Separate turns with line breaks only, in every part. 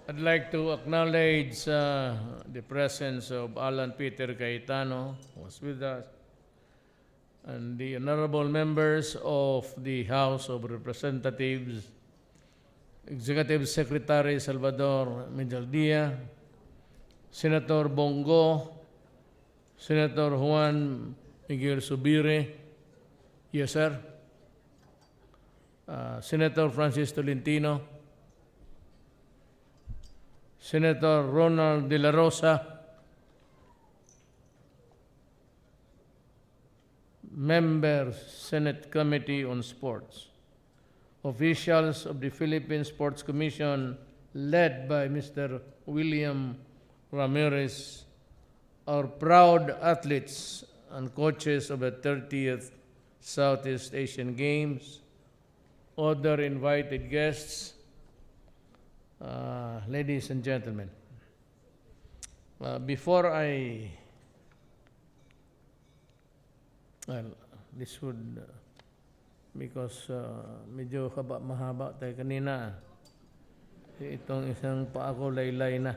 I'd like to acknowledge the presence of Alan Peter Cayetano, who was with us, and the honorable members of the House of Representatives, Executive Secretary Salvador Medaldia, Senator Bongo, Senator Juan Miguel Subire, yes sir, Senator Francis Tolentino, Senator Ronald De La Rosa, members, Senate Committee on Sports, officials of the Philippine Sports Commission led by Mr. William Ramirez, our proud athletes and coaches of the 30th Southeast Asian Games, other invited guests, ladies and gentlemen. Before I, well, this would, because medyo mahaba tayo kanina. Itong isang paa ko laylay na.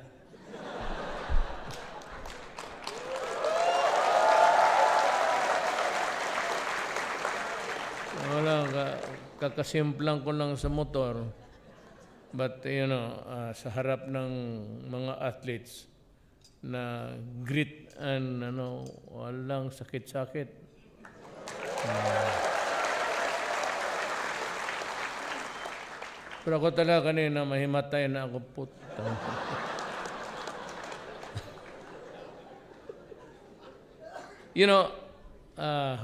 Wala, kakasimplang ko lang sa motor. But, sa harap ng mga athletes na grit and, walang sakit-sakit. Pero ako talaga kanina, mahimatay na ako, puta.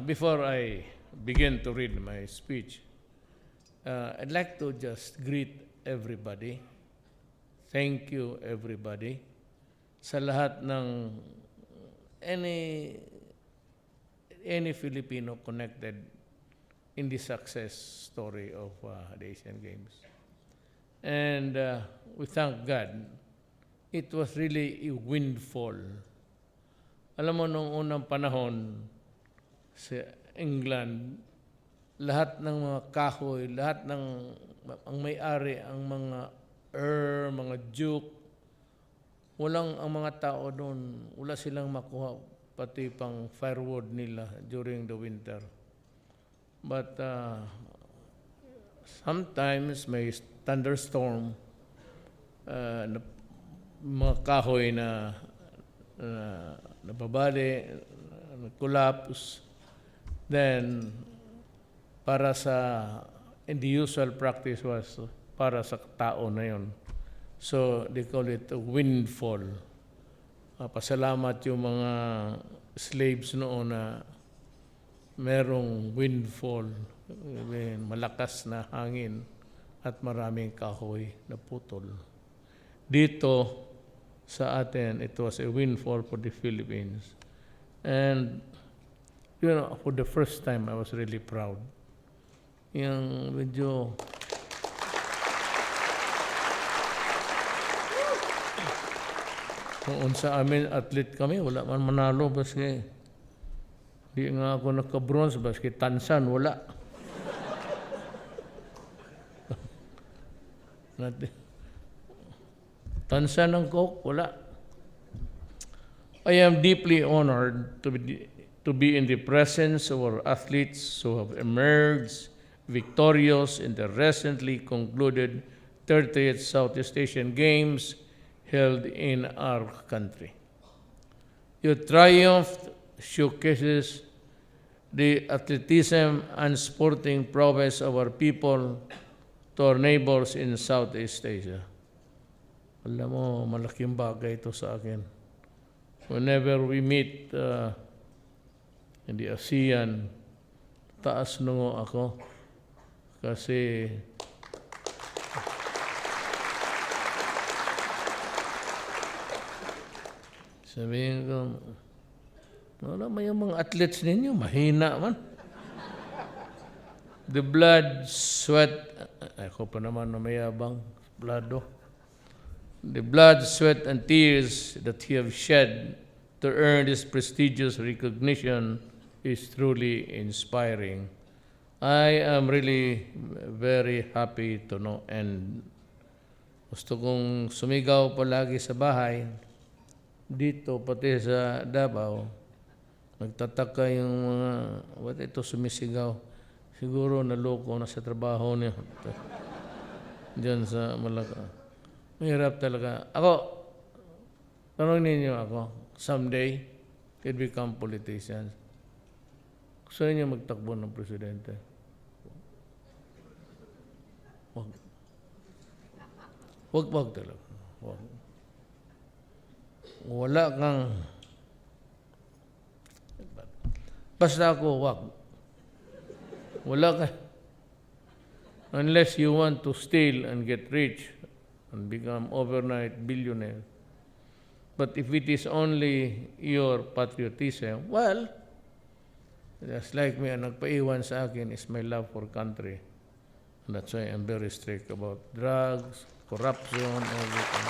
Before I begin to read my speech, I'd like to just greet everybody. Thank you, everybody. Sa lahat ng any Filipino connected in the success story of the Asian Games. And we thank God. It was really a windfall. Alam mo, nung unang panahon sa England, lahat ng mga kahoy, lahat ng ang may-ari, ang mga mga duke, ang mga tao doon, wala silang makuha pati pang firewood nila during the winter. But sometimes may thunderstorm, mga kahoy na nababali, collapse, then and the usual practice was para sa tao na yon. So they call it a windfall. Pasalamat yung mga slaves noon na merong windfall, malakas na hangin at maraming kahoy na putol. Dito sa atin, it was a windfall for the Philippines. And for the first time, I was really proud. Yung medyo kung sa amin athlete kami, wala man manalo baski. Di nga ako nagka-bronze baski tansan, wala. Tansan ng coke, wala. I am deeply honored to be in the presence of our athletes who have emerged victorious in the recently concluded 30th Southeast Asian Games held in our country. Your triumph showcases the athleticism and sporting prowess of our people to our neighbors in Southeast Asia. Alam mo, malaking bagay ito sa akin. Whenever we meet in the ASEAN, taas nungo ako. Kasi sabihin ko, wala may mga athletes ninyo, mahina man. The blood, sweat, ako pa naman na mayabang, blado. The blood, sweat, and tears that you have shed to earn this prestigious recognition is truly inspiring. I am really very happy to know, and Gusto kong sumigaw palagi sa bahay. Dito, pati sa Davao, nagtataka yung mga, ba't ito sumisigaw? Siguro naloko na sa trabaho niya. Diyan sa Malacca. Mahirap talaga. Ako, tanongin niyo ako, someday, could become politicians. Gusto niyo magtakbo ng presidente? Wag talaga. Wag. Wala kang... Basta ako, wag. Wala ka. Unless you want to steal and get rich and become overnight billionaire. But if it is only your patriotism, well, just like me, ang nagpaiwan sa akin is my love for country. And that's why I'm very strict about drugs, corruption, everything.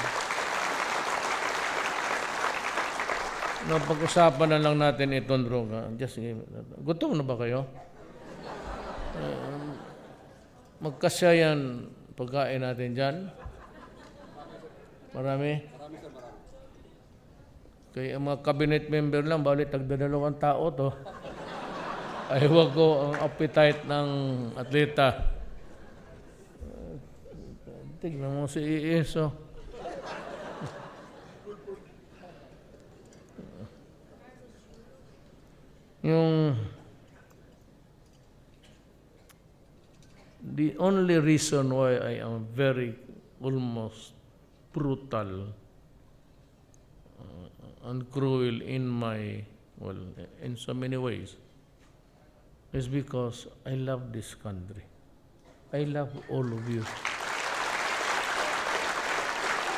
No, pag-usapan na lang natin itong droga. Just gutom na ba kayo? Magkasya yan pagkain natin dyan? Marami? Kaya ang mga cabinet member lang, bali tagdadalawang tao to. Ay, wag ko ang appetite ng atleta. Tignan mo si Iiso. The only reason why I am very almost brutal and cruel in in so many ways is because I love this country. I love all of you.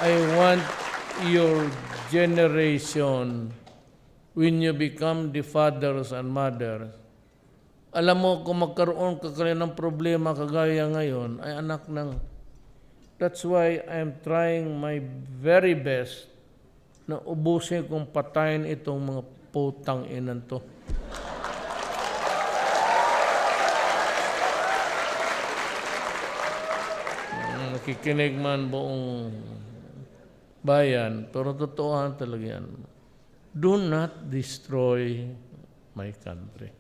I want your generation, when you become the fathers and mothers, alam mo kung magkaroon ka kayo ng problema kagaya ngayon, ay anak ng... That's why I'm trying my very best na ubusin kong patayin itong mga putang inan to. Nakikinig man buong bayan, pero totoo talaga yan. Do not destroy my country.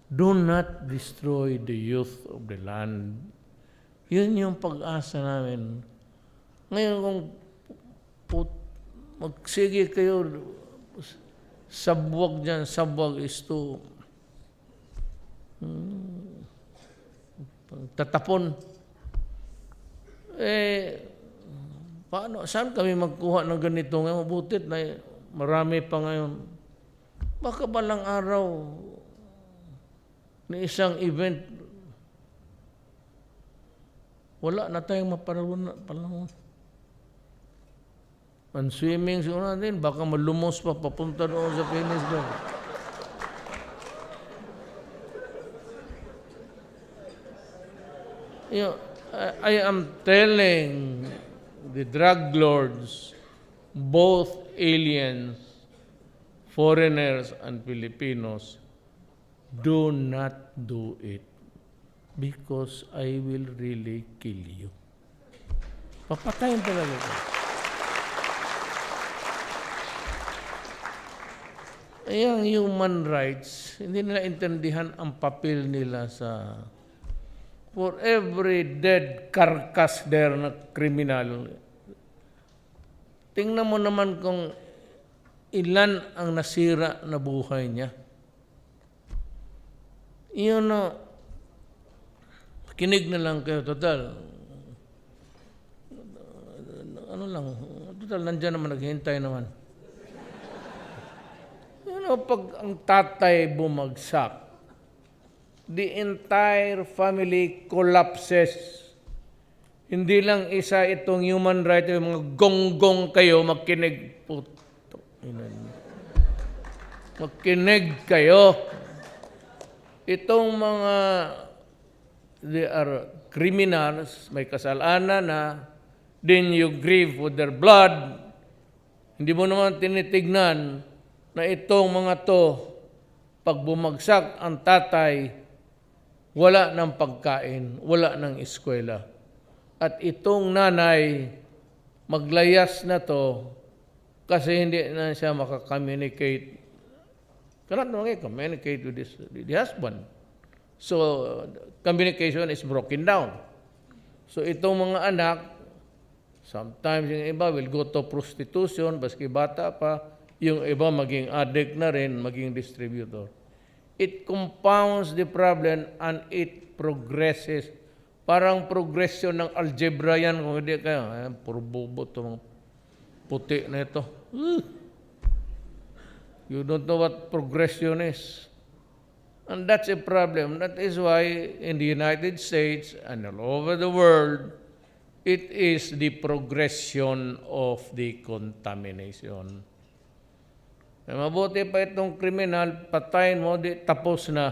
Do not destroy the youth of the land. Yun yung pag-asa namin. Ngayon kung magsige kayo, sabwag dyan, sabwag is to tatapon. Paano? Saan kami magkuha ng ganito ngayon? Mabutit na marami pa ngayon. Baka balang araw na isang event, wala na tayong mapanahon. Ang swimming siguro natin, baka malumos pa papunta doon sa finish doon. I am telling the drug lords, both aliens, foreigners, and Filipinos, do not do it because I will really kill you. Papatayin talaga ko. Ang human rights, hindi nila intindihan ang papel nila sa... For every dead carcass there na kriminal, tingnan mo naman kung ilan ang nasira na buhay niya. Iyon na, kinig na lang kayo, total. Ano lang, total, nandiyan naman, naghihintay naman. Pag ang tatay bumagsak, the entire family collapses. Hindi lang isa itong human rights, yung mga gonggong kayo, makinig. Makinig kayo. Itong mga, they are criminals, may kasalanan na, then you grieve with their blood. Hindi mo naman tinitignan na itong mga to, pag bumagsak ang tatay, wala ng pagkain, wala ng eskwela. At itong nanay, maglayas na to kasi hindi na siya makakommunicate. Cannot communicate with the husband. So, communication is broken down. So, itong mga anak, sometimes yung iba will go to prostitution, baski bata pa, yung iba maging addict na rin, maging distributor. It compounds the problem and it progresses. Parang progression ng algebra yan, kung hindi kayo, puro bobo ito, mga puti na ito. You don't know what progression is. And that's a problem. That is why in the United States and all over the world, it is the progression of the contamination. Mabuti pa itong kriminal, patayin mo, di tapos na.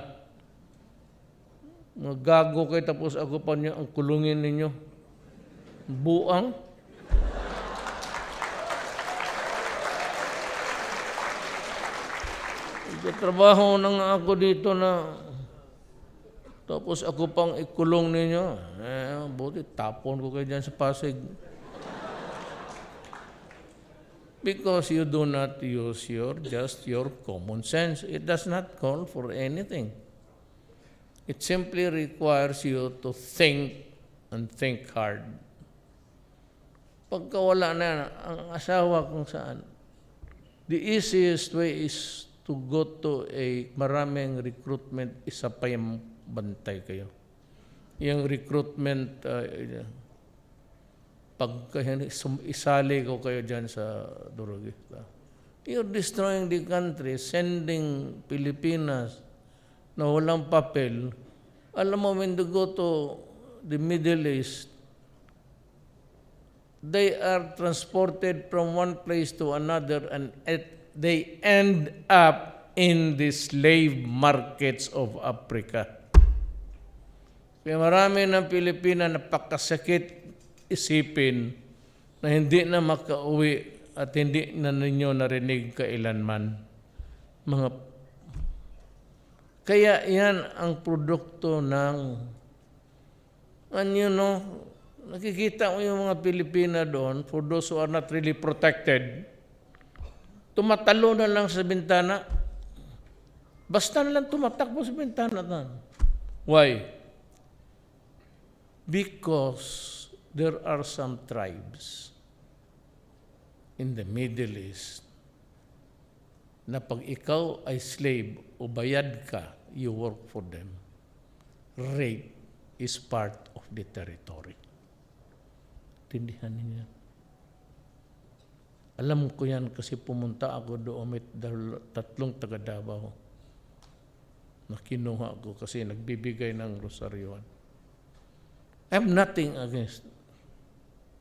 Gago kayo, tapos ako pa niyo ang kulungin ninyo. Buang. Trabaho na nga ako dito na tapos ako pang ikulong ninyo. Buti tapon ko kayo dyan sa Pasig. Because you do not use just your common sense. It does not call for anything. It simply requires you to think and think hard. Pagka wala na ang asawa kung saan, the easiest way is to go to a maraming recruitment, isa pa yung bantay kayo. Yung recruitment, pagka isali ko kayo dyan sa Durugista. You're destroying the country, sending Pilipinas na walang papel. Alam mo, when you go to the Middle East, they are transported from one place to another and they end up in the slave markets of Africa. Kaya marami ng Pilipina napakasakit isipin na hindi na makauwi at hindi na ninyo narinig kailanman. Kaya yan ang produkto ng, nakikita mo yung mga Pilipina doon, for those who are not really protected, tumatalo na lang sa bintana. Basta na lang tumatakbo sa bintana. Why? Because there are some tribes in the Middle East na pag ikaw ay slave o bayad ka, you work for them. Rape is part of the territory. Tindihan niyo. Alam ko yan kasi pumunta ako doon, may 3 taga Davao na kinuha ko kasi nagbibigay ng rosaryoan. I have nothing against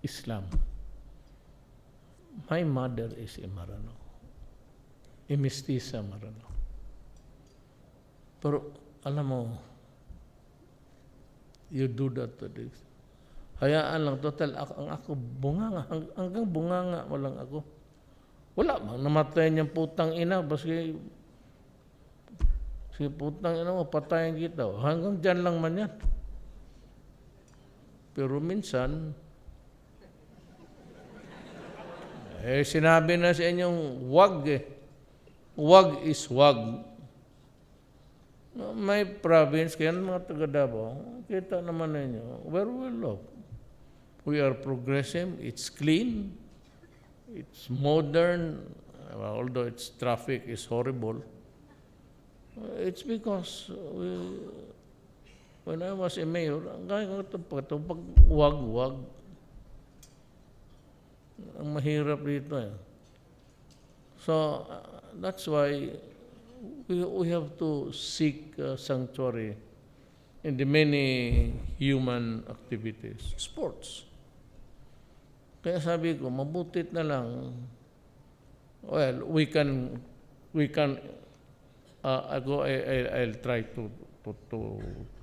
Islam. My mother is a Marano. A mestiza Marano. Pero alam mo, you do that to this. Hayaan lang, total, ang ako, bunganga, hanggang bunganga mo lang ako. Wala bang namatay niyang putang ina, baski si putang ina mo, patayin kita. Hanggang dyan lang man yan. Pero minsan, sinabi na sa inyong wag eh. Wag is wag. May province, kaya mga taga Davao, kita naman ninyo, we're well off. We are progressive, it's clean, it's modern, although its traffic is horrible. It's because when I was a mayor, pag wag, ang mahirap dito eh. So, that's why we have to seek sanctuary in the many human activities. Sports. Kaya sabi ko, mabutit na lang. Well, I'll try to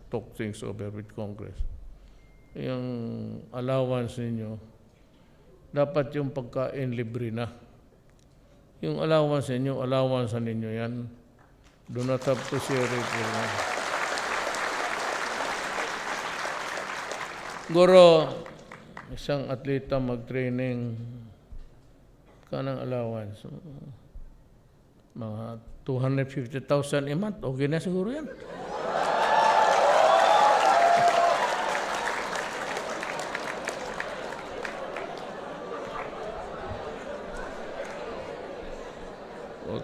talk things over with Congress. Yung allowance ninyo, dapat yung pagkain libre na. Yung allowance ninyo yan. Do not have to share it. Guro, isang atleta mag-training kanang allowance, mga 250,000 a month, okay na siguro yan. O,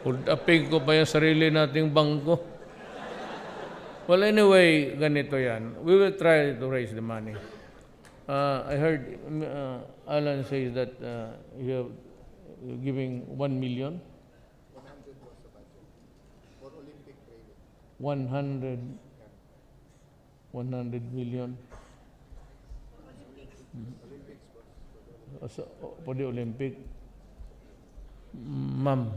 hold upin ko pa yung sarili nating bangko. Well, anyway, ganito yan. We will try to raise the money. I heard Alan says that you're giving 1 million. 100 million. For the Olympic. Ma'am,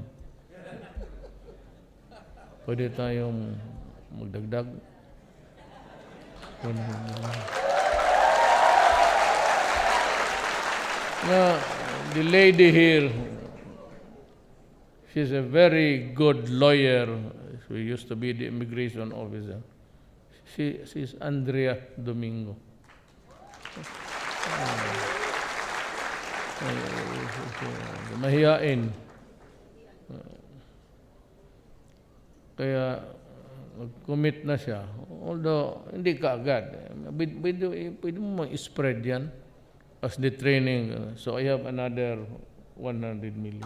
pwede tayong magdagdag. Now, the lady here, she's a very good lawyer. She used to be the immigration officer. She's Andrea Domingo. Mahiyain. Kaya nag-commit na siya. Although, hindi ka agad. Pwede mo mag-spread yan as the training. So, I have another 100 million.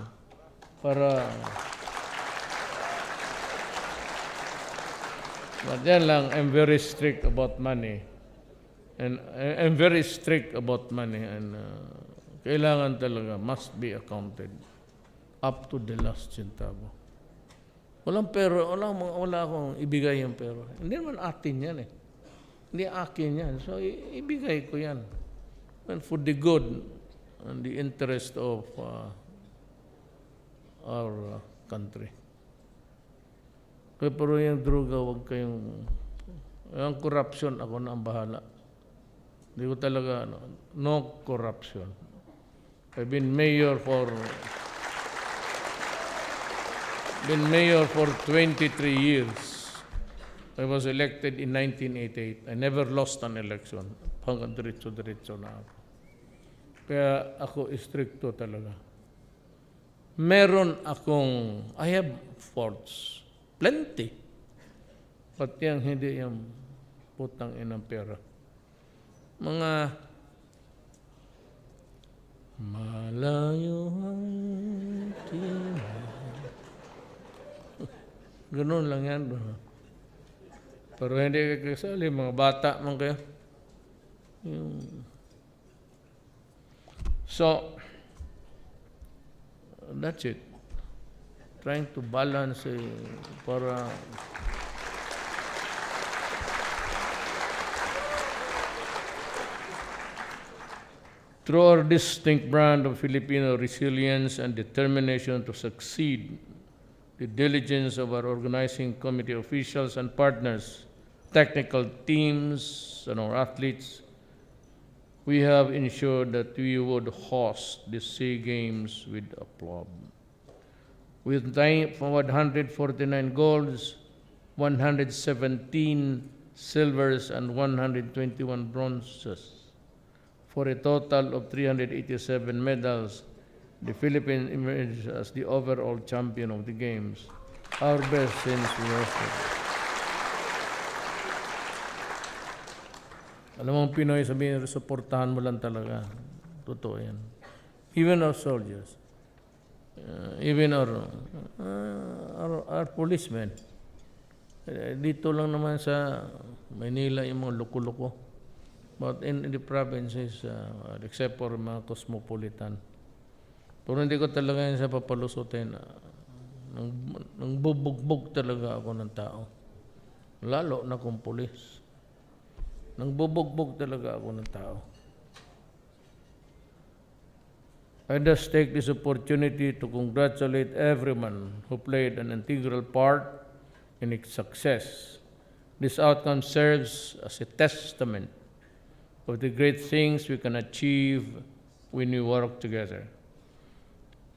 Para... But yan lang, I'm very strict about money. And I'm very strict about money. And kailangan talaga, must be accounted up to the last centavo. Walang pera, wala akong ibigay yung pera. Hindi naman atin yan eh. Hindi akin yan. So, ibigay ko yan. And for the good and the interest of our country. Kaya pero yung droga, huwag kayong... Yung corruption, ako na ang bahala. Hindi ko talaga, no corruption. I've been mayor for 23 years. I was elected in 1988. I never lost an election. Hanggang diretso-diretso na ako. Kaya ako stricto talaga. Meron akong, I have faults. Plenty. But yan, hindi yung putang inang pera. Mga malayo ang tinay. Ganun lang yan. Pero hindi kayo kasali, mga bata man kayo. So, that's it. Trying to balance para through our distinct brand of Filipino resilience and determination to succeed, the diligence of our organizing committee officials and partners, technical teams, and our athletes, we have ensured that we would host the SEA Games with aplomb. With 149 golds, 117 silvers, and 121 bronzes, for a total of 387 medals, the Philippines emerged as the overall champion of the Games, our best since we hosted. Alam mo, Pinoy, sabihin, supportahan mo lang talaga. Totoo yan. Even our soldiers. Even our policemen. Dito lang naman sa Manila yung mga loko-loko. But in the provinces, except for mga cosmopolitan. Pero hindi ko talaga yan sa papalusutin. Nang bubugbog talaga ako ng tao. Lalo na kung pulis. Nang bubugbog talaga ako ng tao. I just take this opportunity to congratulate everyone who played an integral part in its success. This outcome serves as a testament of the great things we can achieve when we work together.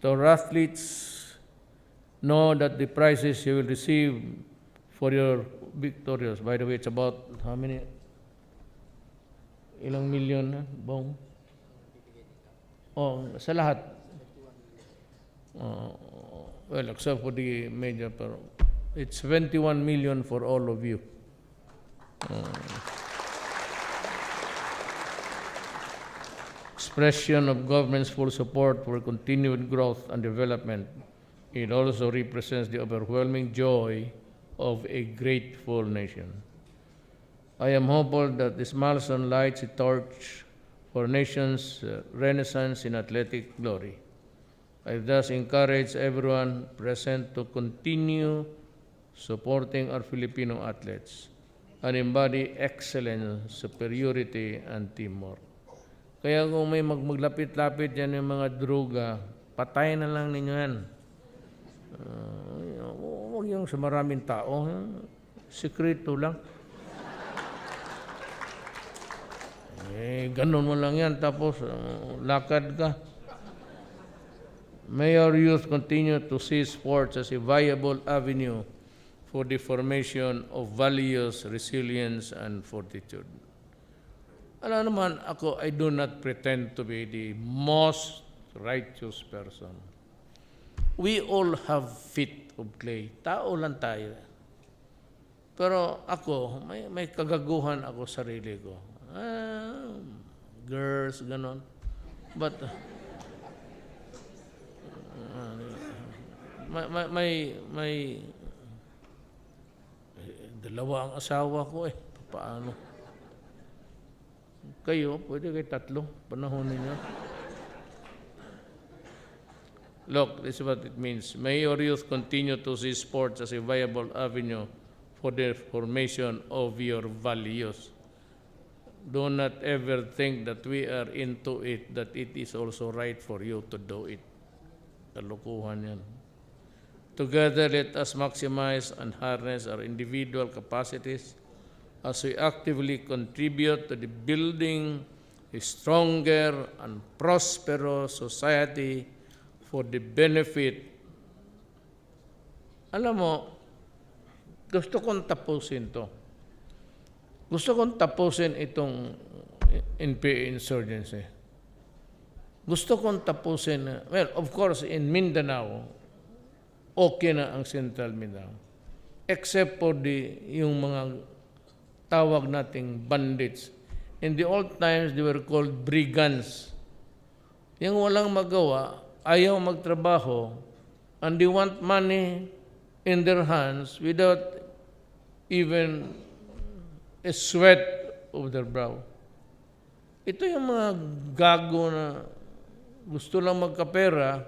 So our athletes know that the prizes you will receive for your victorious, by the way, it's about how many? Ilang milyon na, bong? Oh, sa lahat. Well, except for the major, pero it's 21 million for all of you. Expression of government's full support for continued growth and development. It also represents the overwhelming joy of a grateful nation. I am hopeful that this milestone lights a torch for nation's renaissance in athletic glory. I thus encourage everyone present to continue supporting our Filipino athletes and embody excellence, superiority, and teamwork. Kaya kung may maglapit-lapit yan yung mga droga, patay na lang ninyo yan. Huwag yung sa maraming tao. Sekreto lang. Ganun mo lang yan, tapos lakad ka. May our youth continue to see sports as a viable avenue for the formation of values, resilience, and fortitude. Alam naman ako, I do not pretend to be the most righteous person. We all have feet of clay. Tao lang tayo. Pero ako, may kagaguhan ako sarili ko. Girls, ganon. But, may dalawa ang asawa ko eh. Paano? Kayo, pwede kayo tatlo. Panahon ninyo. Look, this is what it means. May your youth continue to see sports as a viable avenue for the formation of your values. Do not ever think that we are into it, that it is also right for you to do it. Kalukuhan yan. Together, let us maximize and harness our individual capacities as we actively contribute to the building a stronger and prosperous society for the benefit. Alam mo, gusto kong tapusin to. Gusto kong tapusin itong NPA insurgency. Gusto kong tapusin, well, of course, in Mindanao, okay na ang Central Mindanao. Except for yung mga tawag nating bandits. In the old times, they were called brigands. Yung walang magawa, ayaw magtrabaho, and they want money in their hands without even a sweat of their brow. Ito yung mga gago na gusto lang magkapera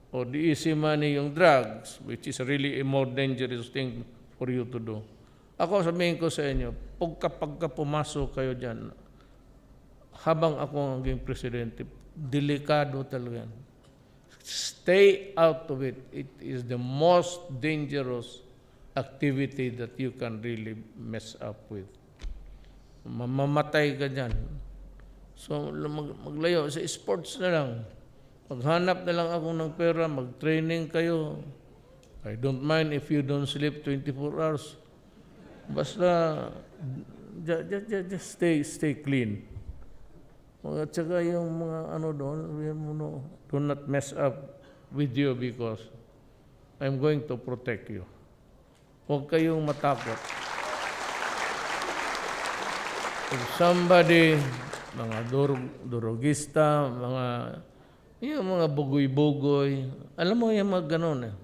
o the easy money yung drugs, which is really a more dangerous thing for you to do. Ako sabihin ko sa inyo, pagka pumasok kayo dyan, habang ako naging presidente, delikado talaga. Stay out of it. It is the most dangerous activity that you can really mess up with. Mamamatay ka dyan. So, maglayo. Sa sports na lang. Maghanap na lang ako ng pera, mag-training kayo. I don't mind if you don't sleep 24 hours. Basta, just stay clean. At saka yung mga doon, do not mess up with you because I'm going to protect you. Huwag kayong matakot. If somebody, mga durugista, yung mga bugoy-bugoy, alam mo yung mga ganon eh.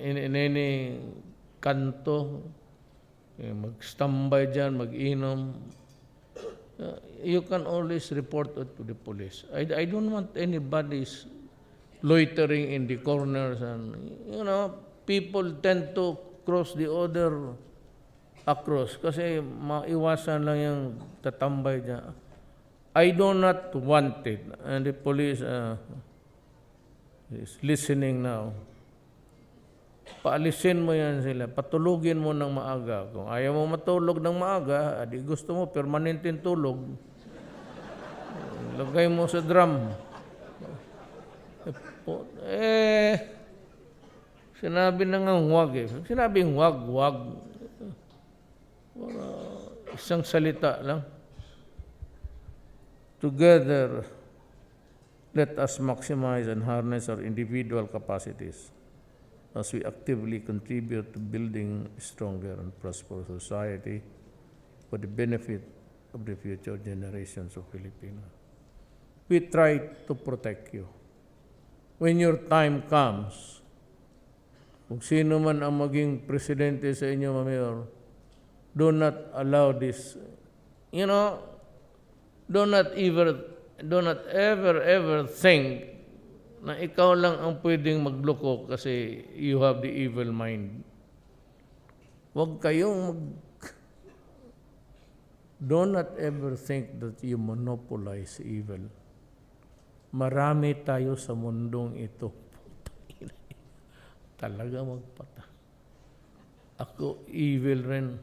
In any kanto, mag-standby dyan, mag-inom, you can always report it to the police. I don't want anybody loitering in the corners and, people tend to cross the other across kasi maiwasan lang yung tatambay dyan. I do not want it. And the police is listening now. Paalisin mo yan sila. Patulugin mo ng maaga. Kung ayaw mo matulog ng maaga, di gusto mo permanenteng tulog, lagay mo sa drum. Sinabi na nga huwag eh. Sinabing huwag. isang salita lang. Together, let us maximize and harness our individual capacities as we actively contribute to building a stronger and prosperous society for the benefit of the future generations of Filipinos. We try to protect you. When your time comes, kung sino man ang maging presidente sa inyo, Mayor, do not allow this, do not ever think na ikaw lang ang pwedeng magloko kasi you have the evil mind. Huwag kayong do not ever think that you monopolize evil. Marami tayo sa mundong ito. Talaga magpata. Ako, evil rin.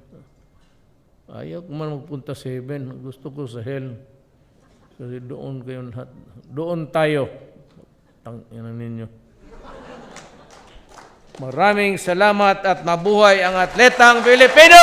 Ayaw ko man magpunta sa heaven. Gusto ko sa hell. Kasi doon kayo lahat. Doon tayo. Tangina ninyo. Maraming salamat at mabuhay ang atletang Pilipino!